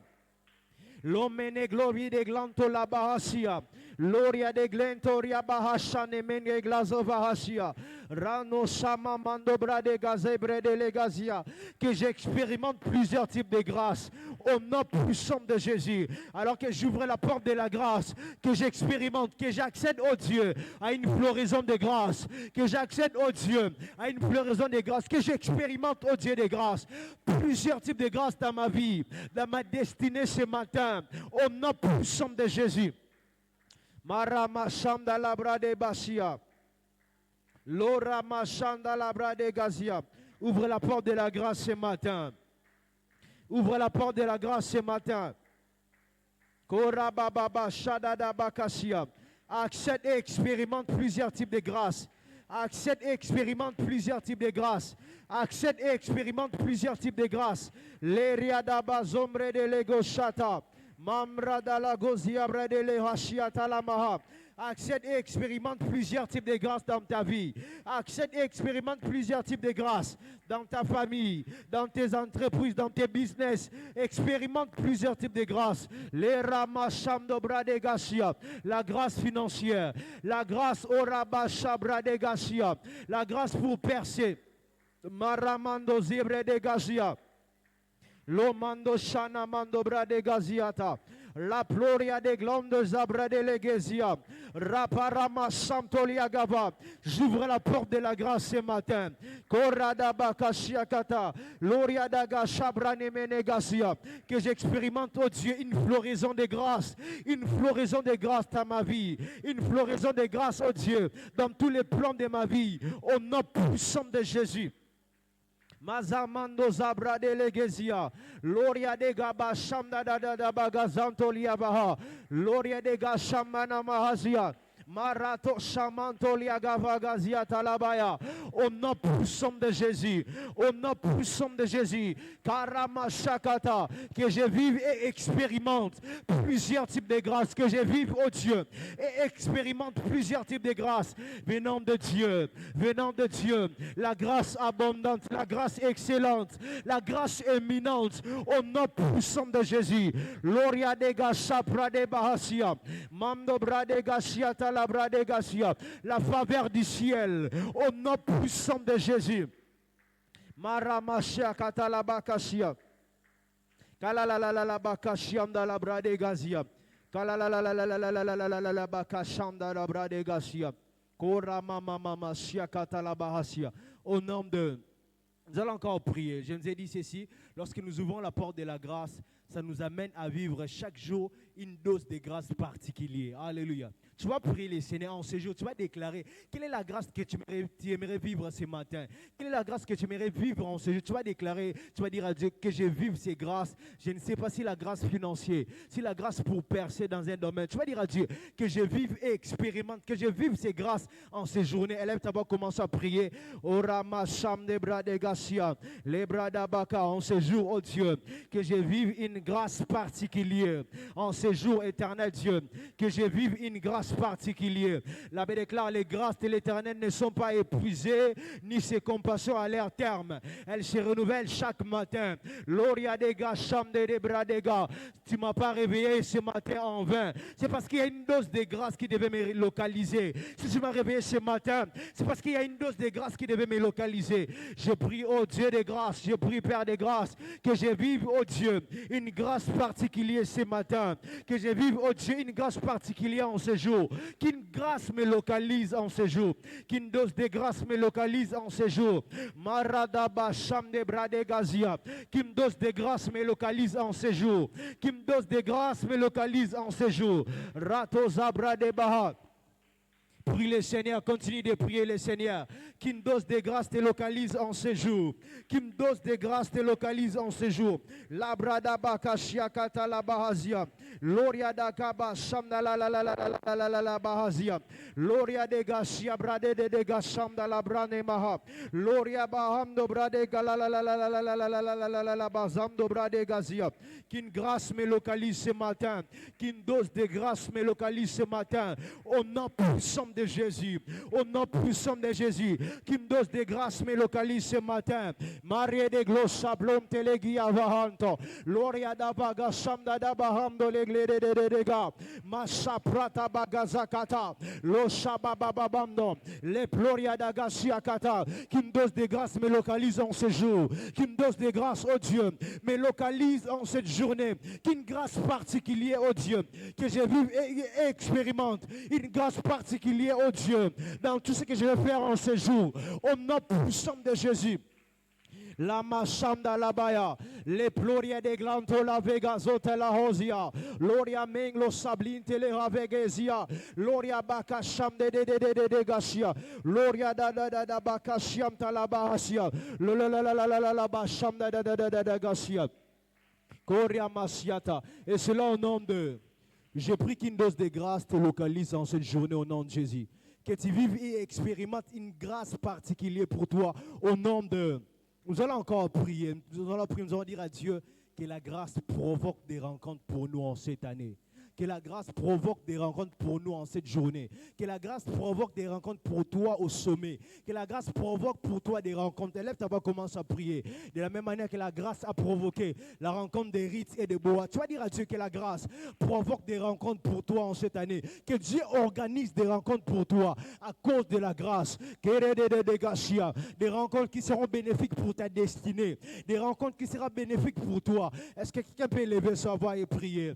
L'omene glorie de glanto la bahasia. Gloria de glentoria bahasha nemene glazo bahasia. Rano sama mandobra de gazebre de legazia. Que j'expérimente plusieurs types de grâces au nom puissant de Jésus. Alors que j'ouvre la porte de la grâce, que j'expérimente, que j'accède au Dieu à une floraison de grâce. Que j'accède au Dieu à une floraison de grâce. Que j'expérimente au Dieu de grâce. Plusieurs types de grâces dans ma vie, dans ma destinée ce matin. Au nom puissant de Jésus. Marama Shanda Labra de Basia. Lora Machanda Labra de Gazia. Ouvre la porte de la grâce ce matin. Ouvre la porte de la grâce ce matin. Kora Baba Shadada Bakasia. Accède et expérimente plusieurs types de grâces. Accède et expérimente plusieurs types de grâces. Accède et expérimente plusieurs types de grâces. L'eriada bazombre de legoshata. Mamrada la goziabre de lehashiata la maha. Accède et expérimente plusieurs types de grâces dans ta vie. Accède et expérimente plusieurs types de grâces dans ta famille, dans tes entreprises, dans tes business. Expérimente plusieurs types de grâces. Les ramacham dobra de gashia. La grâce financière. La grâce orabashabra de gashia. La grâce pour percer. Maramando zibre de gashia. Lomando shana mando brade gaziata. La gloria de glande zabra de legezia. Raparama santolia gava. J'ouvre la porte de la grâce ce matin. Korada bakashiakata. Gloria daga shabrane menegazia. Que j'expérimente, oh Dieu, une floraison de grâce. Une floraison de grâce dans ma vie. Une floraison de grâce, oh Dieu, dans tous les plans de ma vie. Au nom puissant de Jésus. Mazamando zabra de legezia. Loria de gaba shamda da da da bagazanto liabaha. Loria de gashamana mahazia. Marato shamanto liagavagazia talabaya. Au nom puissant de Jésus. Au nom puissant de Jésus. Karama shakata. Que je vive et expérimente plusieurs types de grâces. Que je vive, oh Dieu, et expérimente plusieurs types de grâces venant de Dieu. Venant de Dieu. La grâce abondante, la grâce excellente, la grâce éminente. Au nom puissant de Jésus. Loria de gasha prade bahasia. Mando brade gasia la faveur du ciel, au nom puissant de Jésus. Maramashia katalabakashia. Kalalalalabakashiam da la brade gazia. Kalalalalabakasham da la brade gazia. Koramamamashia katalabahasia. Au nom de. Nous allons encore prier. Je nous ai dit ceci, lorsque nous ouvrons la porte de la grâce, ça nous amène à vivre chaque jour une dose de grâce particulière. Alléluia. Tu vas prier le Seigneur en ce jour. Tu vas déclarer quelle est la grâce que tu aimerais vivre ce matin. Quelle est la grâce que tu aimerais vivre en ce jour. Tu vas déclarer, tu vas dire à Dieu que je vive ces grâces. Je ne sais pas si la grâce financière, si la grâce pour percer dans un domaine. Tu vas dire à Dieu que je vive et expérimente, que je vive ces grâces en ces journées. Élève ta voix, commence à prier. Orama sham de bras de gasia, les bras d'abaka en ce jour, oh Dieu, que je vive une grâce particulière en ce jour, éternel Dieu, que je vive une grâce particulière. La Bible déclare les grâces de l'Éternel ne sont pas épuisées, ni ses compassions à leur terme. Elles se renouvellent chaque matin. Loria de gacham de bras de gars. Tu ne m'as pas réveillé ce matin en vain. C'est parce qu'il y a une dose de grâce qui devait me localiser. Si tu m'as réveillé ce matin, c'est parce qu'il y a une dose de grâce qui devait me localiser. Je prie, oh Dieu de grâce, je prie, Père de grâce, que je vive, oh Dieu, une grâce particulière ce matin. Que je vive, oh Dieu, une grâce particulière en ce jour. Qu'une grâce me localise en ce jour. Qu'une dose de grâce me localise en ce jour. Maradaba Sham de Brade Gazia. Qu'une dose de grâce me localise en ce jour. Qu'une dose de grâce me localise en ce jour. Rato Zabra de Baha. Prie le Seigneur, continue de prier le Seigneur. Qu'une dose de grâce te localise en ce jour. Qu'une dose de grâce te localise en ce jour. La brada bakashia kata la bahazia. Loria da kaba shamda la bahazia. Loria de gashia brade de gashamda la brane maha. Loria bahamdo brade la bazamdo brade gazia. Qu'une grâce me localise ce matin. Qu'une dose de grâce me localise ce matin. Au nom puissant de Jésus, au nom puissant de Jésus, qu'une dose de grâce me localise ce matin. Marie de glossa blom telegi avahanto, Loria da baga shamda da bahamdo leglede de dega, Masha prata bagazakata, lo shabababamdo, le ploria da gasiakata, qu'une dose de grâce me localise en ce jour, qu'une dose de grâce, oh Dieu, me localise en cette journée, qu'une grâce particulière, oh Dieu, que je vive et expérimente, une grâce particulière, oh Dieu, dans tout ce que je vais faire en ce jour, au nom puissant de Jésus. La machanda la baya, le ploria de glanto la vega zote la hosia, loria menglo sablinte le ravegezia, loria bakasham de gashia, loria da bakashiam talabahasia, la basham da gashia, koria masiata, et cela au nom de. Je prie qu'une dose de grâce te localise en cette journée au nom de Jésus. Que tu vives et expérimentes une grâce particulière pour toi au nom de. Nous allons encore prier. Nous allons dire à Dieu que la grâce provoque des rencontres pour nous en cette année. Que la grâce provoque des rencontres pour nous en cette journée. Que la grâce provoque des rencontres pour toi au sommet. Que la grâce provoque pour toi des rencontres. Élève ta voix, commence à prier. De la même manière que la grâce a provoqué la rencontre des rites et des bois. Tu vas dire à Dieu que la grâce provoque des rencontres pour toi en cette année. Que Dieu organise des rencontres pour toi à cause de la grâce. Des rencontres qui seront bénéfiques pour ta destinée. Des rencontres qui seront bénéfiques pour toi. Est-ce que quelqu'un peut lever sa voix et prier?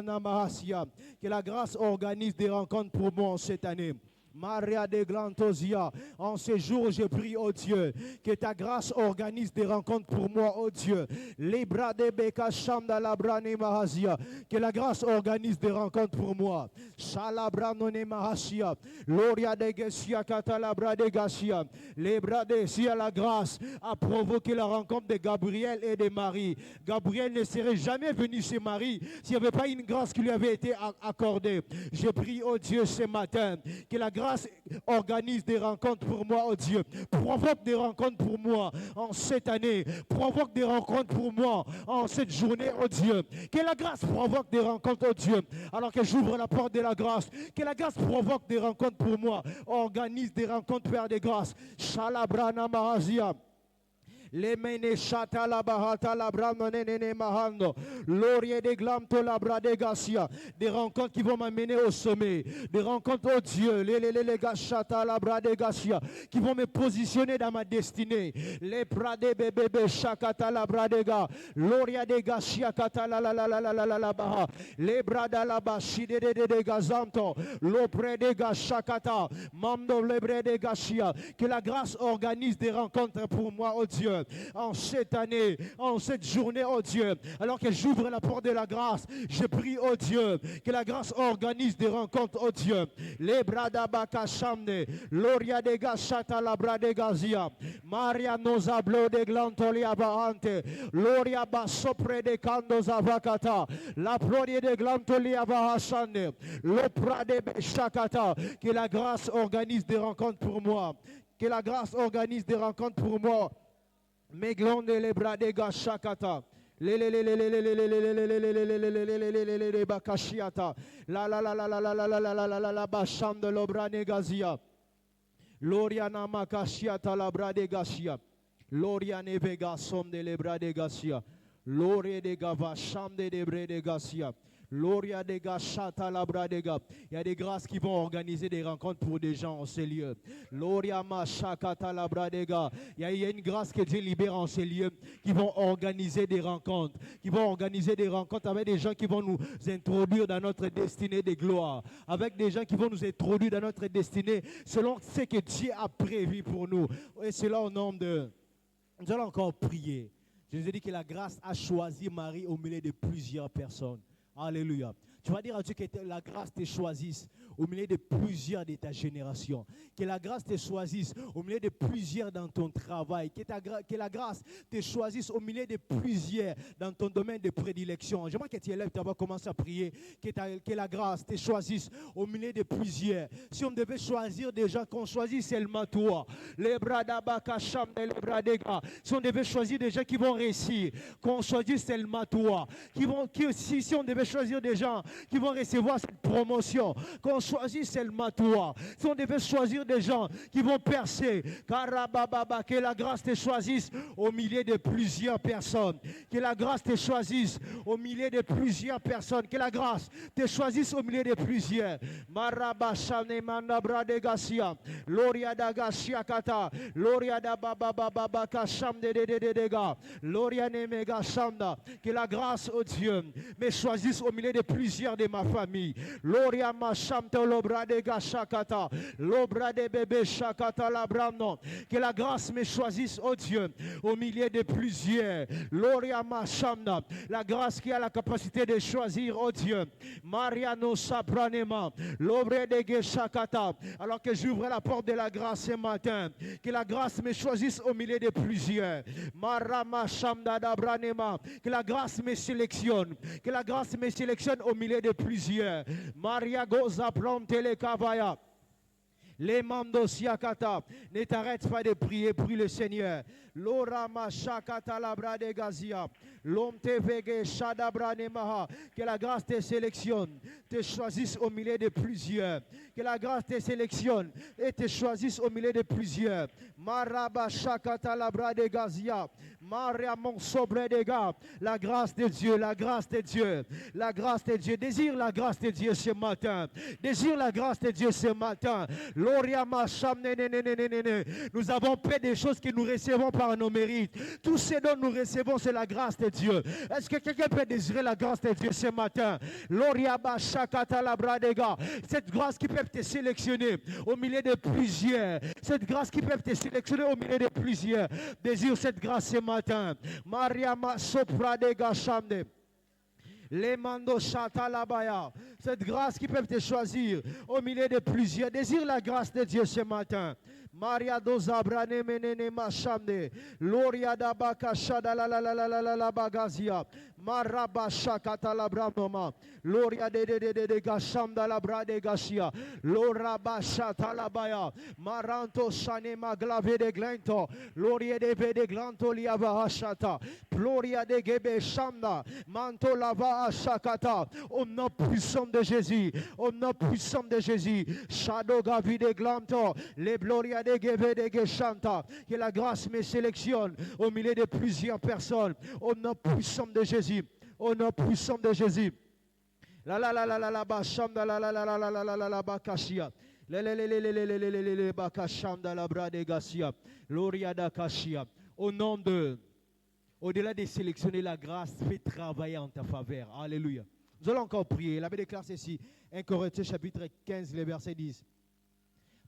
Que la grâce organise des rencontres pour moi en cette année. Maria de Glantosia. En ces jours, je prie, oh Dieu, que ta grâce organise des rencontres pour moi, oh Dieu. Libra de Beka Shamda Labrane Mahazia. Que la grâce organise des rencontres pour moi. Shalabranone Mahasia. Loria de Gessia Katalabra de Gassia. Libra de Sia, la grâce a provoqué la rencontre de Gabriel et de Marie. Gabriel ne serait jamais venu chez Marie s'il n'y avait pas une grâce qui lui avait été accordée. Je prie, oh Dieu, ce matin, que la grâce organise des rencontres pour moi, oh Dieu. Provoque des rencontres pour moi en cette année. Provoque des rencontres pour moi en cette journée, oh Dieu. Que la grâce provoque des rencontres, oh Dieu. Alors que j'ouvre la porte de la grâce. Que la grâce provoque des rencontres pour moi. Organise des rencontres, Père de grâce. Shalabrana Mahazia. Les mene chata la bahata la bramone mahando, l'orie de glamto la bradegasia, des rencontres qui vont m'amener au sommet, des rencontres, oh Dieu, les gachata la bradegasia, qui vont me positionner dans ma destinée, les brade bébé chakata la bradega, l'oria de gasia kata la baha, les brada la bashi de gazanto, l'opre de gachakata, mando lebre de gasia, que la grâce organise des rencontres pour moi, oh Dieu. En cette année, en cette journée, oh Dieu, alors que j'ouvre la porte de la grâce, je prie, oh Dieu, que la grâce organise des rencontres, oh Dieu. Les brada baka shamne, l'oria de gashata la brade gazia, Maria nozablo de glantolia bahante, l'oria basopre de kandos avakata, la plorie de glantolia bahashane, l'opra de beshakata, que la grâce organise des rencontres pour moi, que la grâce organise des rencontres pour moi. Meglonde les bras de gashakata. Le bakashiata. La basham de l'obra negazia. Loria makashiata la bra de gashia. Loria nevega som de lebra de gasia. Loria de gavasham de debre de gasia. Loria de Gashata Labradega. Il y a des grâces qui vont organiser des rencontres pour des gens en ces lieux. Loria Mashakata Labradega. Il y a une grâce que Dieu libère en ces lieux qui vont organiser des rencontres. Qui vont organiser des rencontres avec des gens qui vont nous introduire dans notre destinée de gloire. Avec des gens qui vont nous introduire dans notre destinée selon ce que Dieu a prévu pour nous. Et cela au nom de... Nous allons encore prier. Je vous ai dit que la grâce a choisi Marie au milieu de plusieurs personnes. Alléluia. Tu vas dire à Dieu que la grâce te choisisse au milieu de plusieurs de ta génération. Que la grâce te choisisse au milieu de plusieurs dans ton travail. Que la grâce te choisisse au milieu de plusieurs dans ton domaine de prédilection. J'aimerais que tu élèves, tu vas commencer à prier. Que la grâce te choisisse au milieu de plusieurs. Si on devait choisir des gens, qu'on choisisse seulement toi. Les bras d'Abakasham et les bras des gars. Si on devait choisir des gens qui vont réussir, qu'on choisisse seulement toi. Si on devait choisir des gens qui vont recevoir cette promotion, qu'on choisisse seulement toi. Si on devait choisir des gens qui vont percer, que la grâce te choisisse au milieu de plusieurs personnes. Que la grâce te choisisse au milieu de plusieurs personnes. Que la grâce te choisisse au milieu de plusieurs. Marabashane mandabra de Gassia, Loria da Gassia Kata, Loria da Baba Kasham de gars, Loria ne mega Shamda. Que la grâce, oh Dieu, me choisisse au milieu de plusieurs de ma famille. Loria Mashamta l'obra de Gashakata, l'obra de bébé Shakata Labrano. Que la grâce me choisisse, oh Dieu, au milieu de plusieurs. Loria Mashamna, la grâce qui a la capacité de choisir, oh Dieu. Mariano Sapranema, l'obra de Geshakata. Alors que j'ouvre la porte de la grâce ce matin, que la grâce me choisisse au milieu de plusieurs. Marama Shamda Dabranema, que la grâce me sélectionne, que la grâce me sélectionne au milieu de plusieurs. Maria Goza Plantele Kavaya. Les mandos siakata, ne t'arrête pas de prier, prie le Seigneur. Lora mashakata labra de gazia, l'homme te vege shadabra nemaha. Que la grâce te sélectionne, te choisisse au milieu de plusieurs. Que la grâce te sélectionne et te choisisse au milieu de plusieurs. Maraba shakata labra de gazia, Maria mon sobre des gars. La grâce de Dieu, la grâce de Dieu, la grâce de Dieu. Désire la grâce de Dieu ce matin. Désire la grâce de Dieu ce matin. Loria Macham, nous avons fait des choses que nous recevons par nos mérites. Tout ce dont nous recevons, c'est la grâce de Dieu. Est-ce que quelqu'un peut désirer la grâce de Dieu ce matin? Loria Bachakata Labradega. Cette grâce qui peut te sélectionner au milieu de plusieurs. Cette grâce qui peut te sélectionner au milieu de plusieurs. Désire cette grâce ce matin. Maria Sopradega Shamde. Les mando chatalabaya. Cette grâce qui peut te choisir au milieu de plusieurs. Désire la grâce de Dieu ce matin. Maria dozabra ne menene machamde. Loria da bakashada la bagazia. Maraba shakata la bramoma. Loria de gashamda la brade gashia. Lora bashata la baya. Maranto shane maglave de glento. Loria de vede glanto liava hashata. Gloria de gebe shamda. Manto lava shakata. Au nom puissant de Jésus. Au nom puissant de Jésus. Shadow gavi de glanto. Les gloria de gebe de geshanta. Que la grâce me sélectionne au milieu de plusieurs personnes. Au nom puissant de Jésus. Au nom puissant de Jésus. La la la la la la bashanda la la la la la la la la la bakashia. Le bakashanda la brade gasia. Loria da kashia. Au nom de, au-delà de sélectionner la grâce, fais travailler en ta faveur. Alléluia. Nous allons encore prier. La Bible déclare ceci. 1 Corinthiens chapitre 15, le verset 10.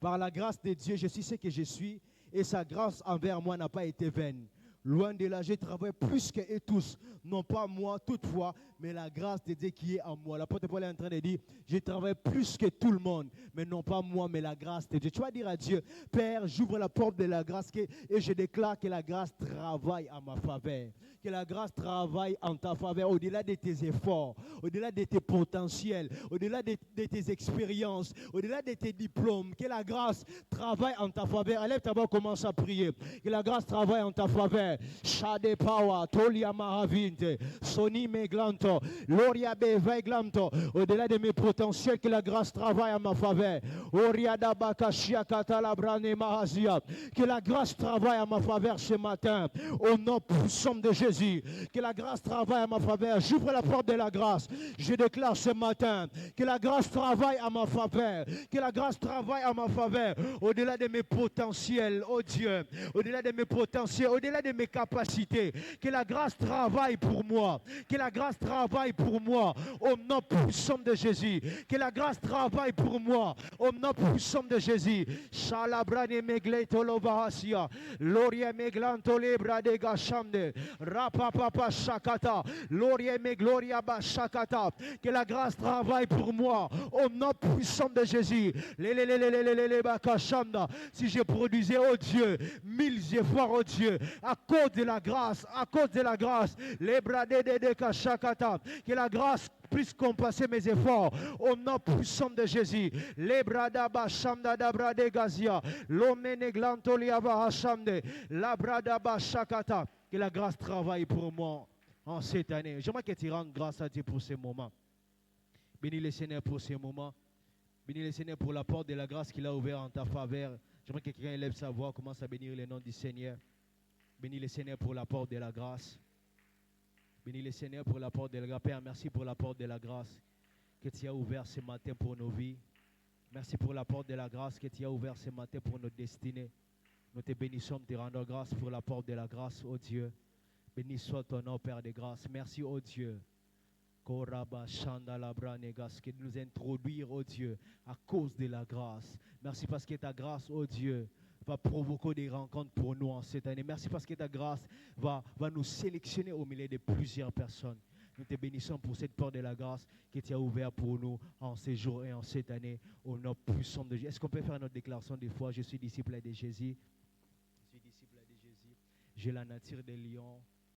Par la grâce de Dieu, je suis ce que je suis, et sa grâce envers moi n'a pas été vaine. Loin de là, je travaille plus que eux tous. Non pas moi, toutefois, mais la grâce de Dieu qui est en moi. L'apôtre Paul est en train de dire, je travaille plus que tout le monde. Mais non pas moi, mais la grâce de Dieu. Tu vas dire à Dieu, Père, j'ouvre la porte de la grâce et je déclare que la grâce travaille en ma faveur. Que la grâce travaille en ta faveur, au-delà de tes efforts, au-delà de tes potentiels, au-delà de tes expériences, au-delà de tes diplômes. Que la grâce travaille en ta faveur. Allez, tu vas commencer à prier. Que la grâce travaille en ta faveur. Shade Power, Tolia Mahavinte, Soni Meglanto, Loria Beveglanto, au-delà de mes potentiels, que la grâce travaille en ma faveur. Oriada Bakashia Katalabrane Mahazia, que la grâce travaille en ma faveur ce matin, au nom puissant de Jésus. Que la grâce travaille en ma faveur. J'ouvre la porte de la grâce. Je déclare ce matin que la grâce travaille en ma faveur. Que la grâce travaille en ma faveur, au-delà de mes potentiels, oh Dieu, au-delà de mes potentiels, au-delà de mes capacités. Que la grâce travaille pour moi. Que la grâce travaille pour moi, au nom puissant de Jésus. Que la grâce travaille pour moi, au nom puissant de Jésus. Shalabrane megleto lovahasia, Loria meglanto lebra de gashamde, Rapapapa shakata, Loria megloria ba shakata. Que la grâce travaille pour moi, au nom puissant de Jésus. Si je produisais, oh Dieu, 1000 efforts, oh Dieu, à cause de la grâce, à cause de la grâce, les bradés de Kashakata, que la grâce puisse compenser mes efforts, au nom puissant de Jésus. Les brada bashamda dabrade gazia, l'omene glantoliava hashamde, la brada bashakata, que la grâce travaille pour moi en cette année. J'aimerais que tu rendes grâce à Dieu pour ce moment. Bénis le Seigneur pour ce moment. Bénis le Seigneur pour la porte de la grâce qu'il a ouverte en ta faveur. J'aimerais que quelqu'un élève sa voix, commence à bénir le nom du Seigneur. Bénis le Seigneur pour la porte de la grâce. Bénis le Seigneur pour la porte de la grâce. Père, merci pour la porte de la grâce que tu as ouverte ce matin pour nos vies. Merci pour la porte de la grâce que tu as ouverte ce matin pour notre destinée. Nous te bénissons, te rendons grâce pour la porte de la grâce, oh Dieu. Béni soit ton nom, Père de grâce. Merci, oh Dieu. Que de nous introduire, oh Dieu, à cause de la grâce. Merci parce que ta grâce, oh Dieu, va provoquer des rencontres pour nous en cette année. Merci parce que ta grâce va nous sélectionner au milieu de plusieurs personnes. Nous te bénissons pour cette porte de la grâce que tu as ouverte pour nous en ces jours et en cette année, au nom puissant de Jésus. Est-ce qu'on peut faire notre déclaration de foi? Je suis disciple de Jésus. Je suis disciple de Jésus. J'ai la nature de lion.